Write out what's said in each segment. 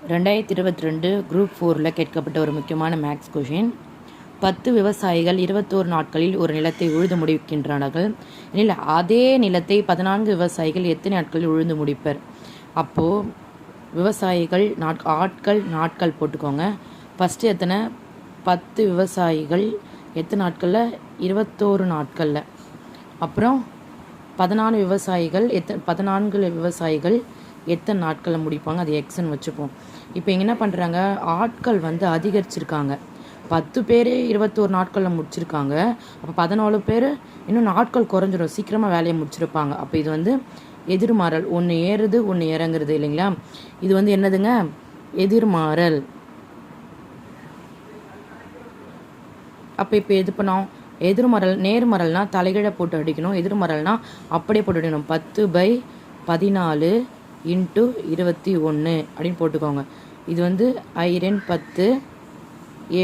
2022 group 4ல் கேட்கப்பட்ட ஒரு முக்கியமான மேக்ஸ் கொஷின். 10 விவசாயிகள் 21 நாட்களில் ஒரு நிலத்தை உழுது முடிக்கின்றார்கள் எனில் அதே நிலத்தை 14 விவசாயிகள் எத்தனை நாட்களில் உழுது முடிப்பர்? அப்போது விவசாயிகள் ஆட்கள் நாட்கள் போட்டுக்கோங்க. ஃபஸ்ட்டு எத்தனை? 10 விவசாயிகள் எத்தனை நாட்களில்? 21 நாட்களில். அப்புறம் 14 விவசாயிகள் 14 விவசாயிகள் எத்தனை நாட்களில் முடிப்பாங்க? அது எக்ஸ்ன்னு வச்சுப்போம். இப்போ இங்கே என்ன பண்ணுறாங்க, ஆட்கள் அதிகரிச்சிருக்காங்க. 10 பேர் 21 நாட்களில் முடிச்சிருக்காங்க. அப்போ 14 பேர் இன்னும் நாட்கள் குறைஞ்சிடும், சீக்கிரமாக வேலையை முடிச்சிருப்பாங்க. அப்போ இது எதிர்மாறல். ஒன்று ஏறுது ஒன்று இறங்குறது இல்லைங்களா? இது என்னதுங்க? எதிர்மாறல். அப்போ எது பண்ணோம்? எதிர்மறல். நேர்மறல்னா தலைகீழ போட்டு அடிக்கணும், எதிர்மறல்னா அப்படியே போட்டு அடிக்கணும். 10/14 × 21 அப்படின்னு போட்டுக்கோங்க. இது 5 10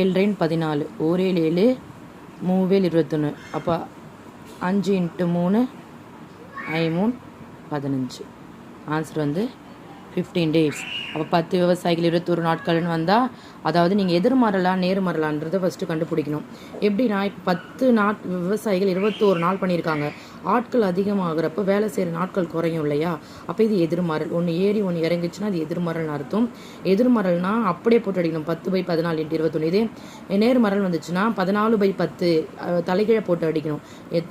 7 14 1 7 3 21. அப்போ 5 × 3 5 15. Answer 15 days. அப்போ 10 விவசாயிகள் 21 நாட்கள்னு வந்தால், அதாவது நீங்கள் எதிர்மறலா நேர்மறலான்றதை ஃபஸ்ட்டு கண்டுபிடிக்கணும். எப்படின்னா, இப்போ 10 விவசாயிகள் 21 நாள் பண்ணியிருக்காங்க. ஆட்கள் அதிகமாகிறப்போ வேலை செய்கிற நாட்கள் குறையும் இல்லையா? அப்போ இது எதிர்மறல். ஒன்று ஏறி ஒன்று இறங்கிச்சுன்னா அது எதிர்மறல்னு அர்த்தம். எதிர்மறல்னா அப்படியே போட்டு அடிக்கணும், 10/14 × 21. இதே நேர்மறல் வந்துச்சுன்னா 14/10 தலைகீழ போட்டு அடிக்கணும்.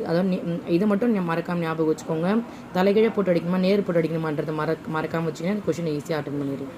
அதாவது இதை மட்டும் மறக்காமல் ஞாபகம் வச்சுக்கோங்க. தலைகீழ போட்டு அடிக்கணுமா நேர் போட்டு அடிக்கணுமான்றதை மறக்காமல் வச்சுக்கோங்க. கொஷினை ஈஸியாக அட்டன் பண்ணிடுங்க.